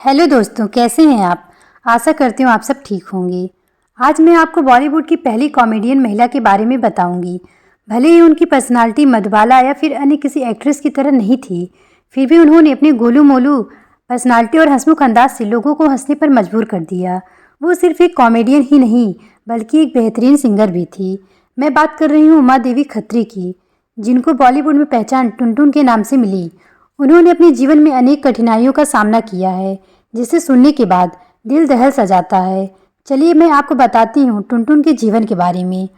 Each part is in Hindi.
हेलो दोस्तों, कैसे हैं आप। आशा करती हूँ आप सब ठीक होंगे। आज मैं आपको बॉलीवुड की पहली कॉमेडियन महिला के बारे में बताऊंगी। भले ही उनकी पर्सनालिटी मधुबाला या फिर अन्य किसी एक्ट्रेस की तरह नहीं थी, फिर भी उन्होंने अपने गोलू मोलू पर्सनालिटी और हंसमुख अंदाज से लोगों को हंसने पर मजबूर कर दिया। वो सिर्फ एक कॉमेडियन ही नहीं बल्कि एक बेहतरीन सिंगर भी थी। मैं बात कर रही हूँ उमा देवी खत्री की, जिनको बॉलीवुड में पहचान टुनटुन के नाम से मिली। उन्होंने अपने जीवन में अनेक कठिनाइयों का सामना किया है, जिसे सुनने के बाद दिल दहल सा जाता है। चलिए मैं आपको बताती हूँ टुनटुन के जीवन के बारे में।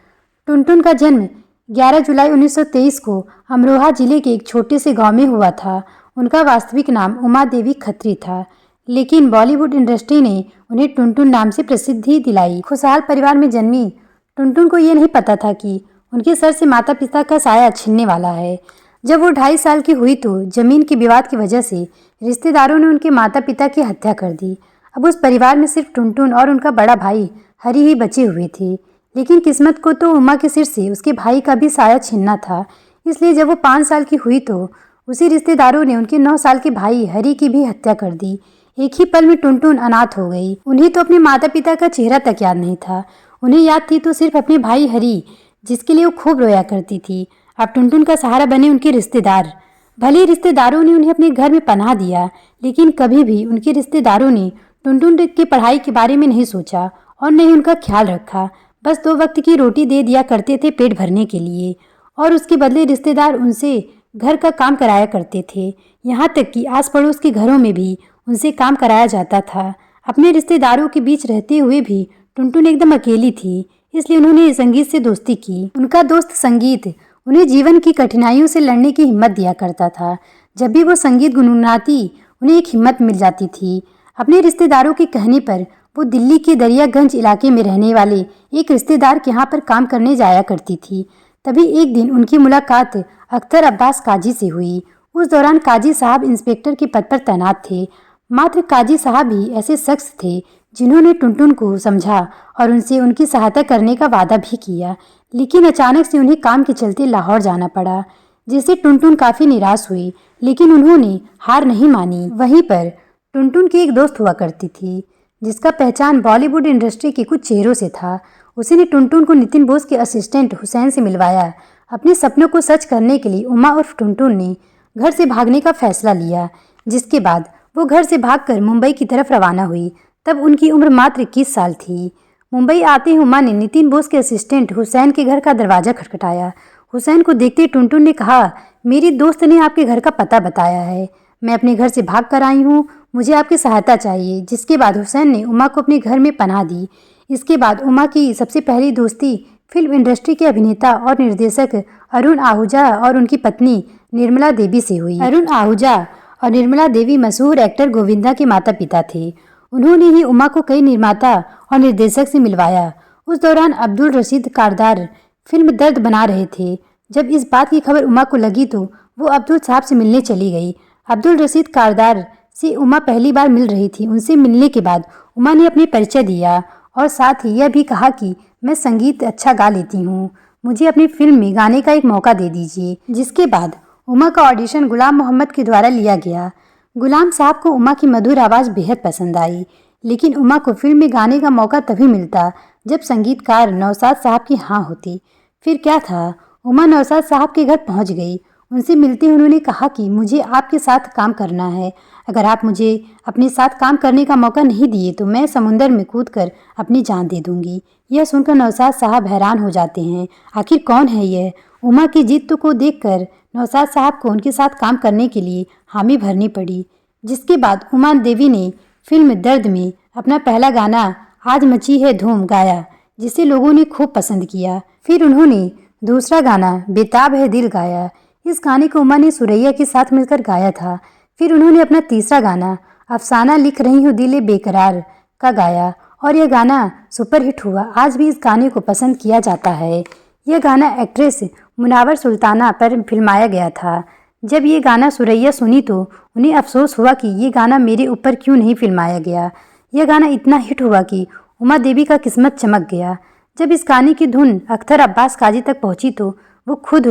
टुनटुन का जन्म 11 जुलाई 1923 को अमरोहा जिले के एक छोटे से गांव में हुआ था। उनका वास्तविक नाम उमा देवी खत्री था, लेकिन बॉलीवुड इंडस्ट्री ने उन्हें टुनटुन नाम से प्रसिद्धि दिलाई। खुशहाल परिवार में जन्मी टुनटुन को ये नहीं पता था कि उनके सर से माता पिता का साया छिनने वाला है। जब वो 2.5 साल की हुई तो जमीन के विवाद की वजह से रिश्तेदारों ने उनके माता पिता की हत्या कर दी। अब उस परिवार में सिर्फ टुनटुन और उनका बड़ा भाई हरी ही बचे हुए थे। लेकिन किस्मत को तो उमा के सिर से उसके भाई का भी साया छीनना था। इसलिए जब वो 5 साल की हुई तो उसी रिश्तेदारों ने उनके 9 साल के भाई हरी की भी हत्या कर दी। एक ही पल में टुनटुन अनाथ हो गई। उन्हें तो अपने माता पिता का चेहरा तक याद नहीं था। उन्हें याद थी तो सिर्फ अपने भाई हरी, जिसके लिए वो खूब रोया करती थी। अब टुनटुन का सहारा बने उनके रिश्तेदार। भले ही रिश्तेदारों ने उन्हें अपने घर में पनाह दिया, लेकिन कभी भी उनके रिश्तेदारों ने टुनटुन की पढ़ाई के बारे में नहीं सोचा और न ही उनका ख्याल रखा। बस 2 वक्त की रोटी दे दिया करते थे पेट भरने के लिए, और उसके बदले रिश्तेदार उनसे घर का काम कराया करते थे। यहाँ तक कि आस पड़ोस के घरों में भी उनसे काम कराया जाता था। अपने रिश्तेदारों के बीच रहते हुए भी टुनटुन एकदम अकेली थी, इसलिए उन्होंने संगीत से दोस्ती की। उनका दोस्त संगीत उन्हें जीवन की कठिनाइयों से लड़ने की हिम्मत दिया करता था। जब भी वो संगीत गुनगुनाती उन्हें एक हिम्मत मिल जाती थी। अपने रिश्तेदारों के कहने पर वो दिल्ली के दरियागंज इलाके में रहने वाले एक रिश्तेदार के यहाँ पर काम करने जाया करती थी। तभी एक दिन उनकी मुलाकात अख्तर अब्बास काजी से हुई। उस दौरान काजी साहब इंस्पेक्टर के पद पर तैनात थे। मात्र काजी साहब ही ऐसे शख्स थे जिन्होंने टुनटुन को समझा और उनसे उनकी सहायता करने का वादा भी किया। लेकिन अचानक से उन्हें काम के चलते लाहौर जाना पड़ा, जिससे टुनटुन काफ़ी निराश हुई, लेकिन उन्होंने हार नहीं मानी। वहीं पर टुनटुन की एक दोस्त हुआ करती थी, जिसका पहचान बॉलीवुड इंडस्ट्री के कुछ चेहरों से था। उसी ने टुनटुन को नितिन बोस के असिस्टेंट हुसैन से मिलवाया। अपने सपनों को सच करने के लिए उमा और टुनटुन ने घर से भागने का फैसला लिया, जिसके बाद वो घर से भागकर मुंबई की तरफ रवाना हुई। तब उनकी उम्र मात्र 21 साल थी। मुंबई आते ही उमा ने नितिन बोस के असिस्टेंट हुसैन के घर का दरवाज़ा खटखटाया। हुसैन को देखते टुनटुन ने कहा, मेरी दोस्त ने आपके घर का पता बताया है। मैं अपने घर से भाग कर आई हूँ, मुझे आपकी सहायता चाहिए। जिसके बाद हुसैन ने उमा को अपने घर में पनाह दी। इसके बाद उमा की सबसे पहली दोस्ती फिल्म इंडस्ट्री के अभिनेता और निर्देशक अरुण आहूजा और उनकी पत्नी निर्मला देवी से हुई। अरुण आहूजा और निर्मला देवी मशहूर एक्टर गोविंदा के माता पिता थे। उन्होंने ही उमा को कई निर्माता और निर्देशक से मिलवाया। उस दौरान अब्दुल रशीद कारदार फिल्म दर्द बना रहे थे। जब इस बात की खबर उमा को लगी तो वो अब्दुल साहब से मिलने चली गई। अब्दुल रशीद कारदार से उमा पहली बार मिल रही थी। उनसे मिलने के बाद उमा ने अपने परिचय दिया और साथ ही यह भी कहा कि मैं संगीत अच्छा गा लेती हूँ, मुझे अपनी फिल्म में गाने का एक मौका दे दीजिए। जिसके बाद उमा का ऑडिशन गुलाम मोहम्मद के द्वारा लिया गया। गुलाम साहब को उमा की मधुर आवाज़ बेहद पसंद आई, लेकिन उमा को फिल्म में गाने का मौका तभी मिलता जब संगीतकार नौशाद साहब की हाँ होती। फिर क्या था, उमा नौशाद साहब के घर पहुंच गई। उनसे मिलते ही उन्होंने कहा कि मुझे आपके साथ काम करना है। अगर आप मुझे अपने साथ काम करने का मौका नहीं दिए तो मैं समुंदर में कूदकर अपनी जान दे दूंगी। यह सुनकर नौशाद साहब हैरान हो जाते हैं, आखिर कौन है यह। उमा की जिद को देखकर नौशाद साहब को उनके साथ काम करने के लिए हामी भरनी पड़ी। जिसके बाद उमा देवी ने फिल्म दर्द में अपना पहला गाना आज मची है धूम गाया, जिसे लोगों ने खूब पसंद किया। फिर उन्होंने दूसरा गाना बेताब है दिल गाया। इस गाने को उमा ने सुरैया के साथ मिलकर गाया था। फिर उन्होंने अपना तीसरा गाना अफसाना लिख रही हूँ दिले बेकरार का गाया और यह गाना सुपरहिट हुआ। आज भी इस गाने को पसंद किया जाता है। यह गाना एक्ट्रेस मुनावर सुल्ताना पर फिल्माया गया था। जब ये गाना सुरैया सुनी तो उन्हें अफसोस हुआ कि ये गाना मेरे ऊपर क्यों नहीं फिल्माया गया। यह गाना इतना हिट हुआ कि उमा देवी का किस्मत चमक गया। जब इस गाने की धुन अख्तर अब्बास काजी तक पहुंची तो वो खुद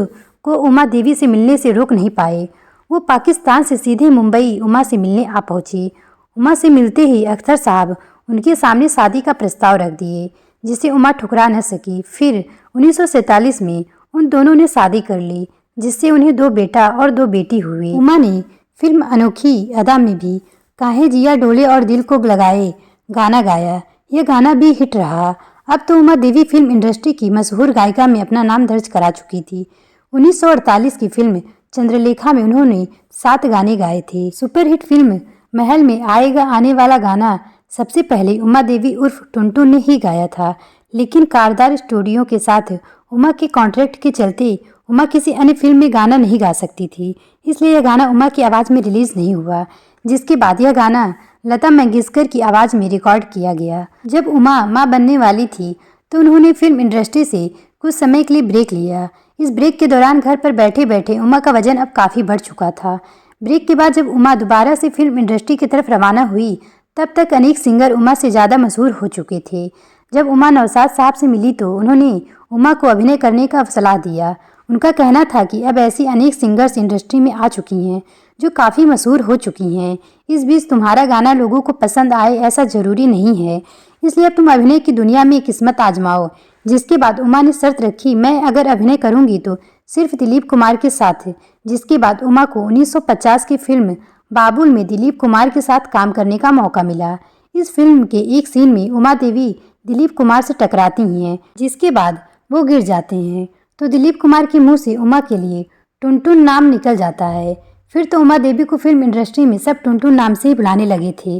को उमा देवी से मिलने से रोक नहीं पाए। वो पाकिस्तान से सीधे मुंबई उमा से मिलने आ पहुंची। उमा से मिलते ही अख्तर साहब उनके सामने शादी का प्रस्ताव रख दिए, जिसे उमा ठुकरा न सकी। फिर 1947 में उन दोनों ने शादी कर ली, जिससे उन्हें 2 बेटा और 2 बेटी हुई। उमा ने फिल्म अनोखी अदा में भी काहे जिया डोले और दिल को लगाए गाना गाया। यह गाना भी हिट रहा। अब तो उमा देवी फिल्म इंडस्ट्री की मशहूर गायिका में अपना नाम दर्ज करा चुकी थी। 1948 की फिल्म चंद्रलेखा में उन्होंने 7 गाने गाए थे। सुपरहिट फिल्म महल में आएगा आने वाला गाना सबसे पहले उमा देवी उर्फ टुनटुन ने ही गाया था, लेकिन कारदार स्टूडियो के साथ उमा के कॉन्ट्रैक्ट के चलते उमा किसी अन्य फिल्म में गाना नहीं गा सकती थी, इसलिए यह गाना उमा की आवाज़ में रिलीज नहीं हुआ। जिसके बाद यह गाना लता मंगेशकर की आवाज़ में रिकॉर्ड किया गया। जब उमा माँ बनने वाली थी तो उन्होंने फिल्म इंडस्ट्री से कुछ समय के लिए ब्रेक लिया। इस ब्रेक के दौरान घर पर बैठे बैठे उमा का वजन अब काफ़ी बढ़ चुका था। ब्रेक के बाद जब उमा दोबारा से फिल्म इंडस्ट्री की तरफ रवाना हुई, तब तक अनेक सिंगर उमा से ज़्यादा मशहूर हो चुके थे। जब उमा नौशाद साहब से मिली तो उन्होंने उमा को अभिनय करने का सलाह दिया। उनका कहना था कि अब ऐसी अनेक सिंगर्स इंडस्ट्री में आ चुकी हैं जो काफ़ी मशहूर हो चुकी हैं। इस बीच तुम्हारा गाना लोगों को पसंद आए ऐसा ज़रूरी नहीं है, इसलिए अब तुम अभिनय की दुनिया में किस्मत आजमाओ। जिसके बाद उमा ने शर्त रखी, मैं अगर अभिनय करूंगी तो सिर्फ दिलीप कुमार के साथ। जिसके बाद उमा को 1950 की फिल्म बाबुल में दिलीप कुमार के साथ काम करने का मौका मिला। इस फिल्म के एक सीन में उमा देवी दिलीप कुमार से टकराती हैं, जिसके बाद वो गिर जाते हैं तो दिलीप कुमार के मुंह से उमा के लिए टुनटुन नाम निकल जाता है। फिर तो उमा देवी को फिल्म इंडस्ट्री में सब टुनटुन नाम से ही बुलाने लगे थे।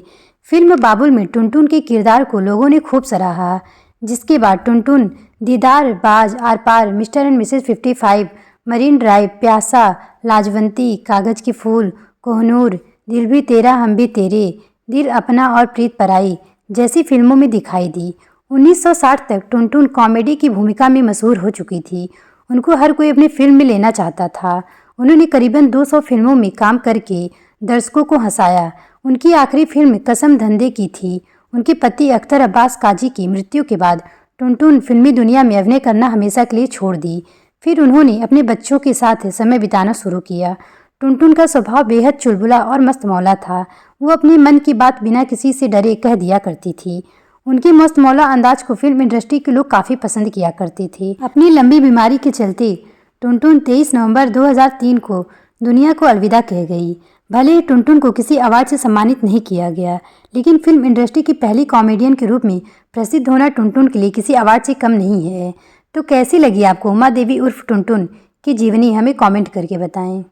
फिल्म बाबुल में टुनटुन के किरदार को लोगों ने खूब सराहा। जिसके बाद Tuntun, Deedar, Baaz, Aar Paar, Mr and Mrs 55, Marine Drive, Pyaasa, Lajwanti, कागज के फूल, कोहनूर, दिल भी तेरा हम भी तेरे, दिल अपना और प्रीत पराई जैसी फिल्मों में दिखाई दी। 1960 तक टुनटुन कॉमेडी की भूमिका में मशहूर हो चुकी थी। उनको हर कोई अपनी फिल्म में लेना चाहता था। उन्होंने करीबन 200 फिल्मों में काम करके दर्शकों को हंसाया। उनकी आखिरी फिल्म कसम धंधे की थी। उनके पति अख्तर अब्बास काजी की मृत्यु के बाद टुनटुन फिल्मी दुनिया में अभिनय करना हमेशा के लिए छोड़ दी। फिर उन्होंने अपने बच्चों के साथ समय बिताना शुरू किया। टुनटुन का स्वभाव बेहद चुलबुला और मस्तमौला था। वो अपने मन की बात बिना किसी से डरे कह दिया करती थी। उनके मस्तमौला अंदाज को फिल्म इंडस्ट्री के लोग काफ़ी पसंद किया करते थे। अपनी लंबी बीमारी के चलते टुनटुन 23 नवंबर 2003 को दुनिया को अलविदा कह गई। भले ही टुनटुन को किसी अवार्ड से सम्मानित नहीं किया गया, लेकिन फिल्म इंडस्ट्री की पहली कॉमेडियन के रूप में प्रसिद्ध होना टुनटुन के लिए किसी अवार्ड से कम नहीं है। तो कैसी लगी आपको उमा देवी उर्फ टुनटुन की जीवनी, हमें कमेंट करके बताएं।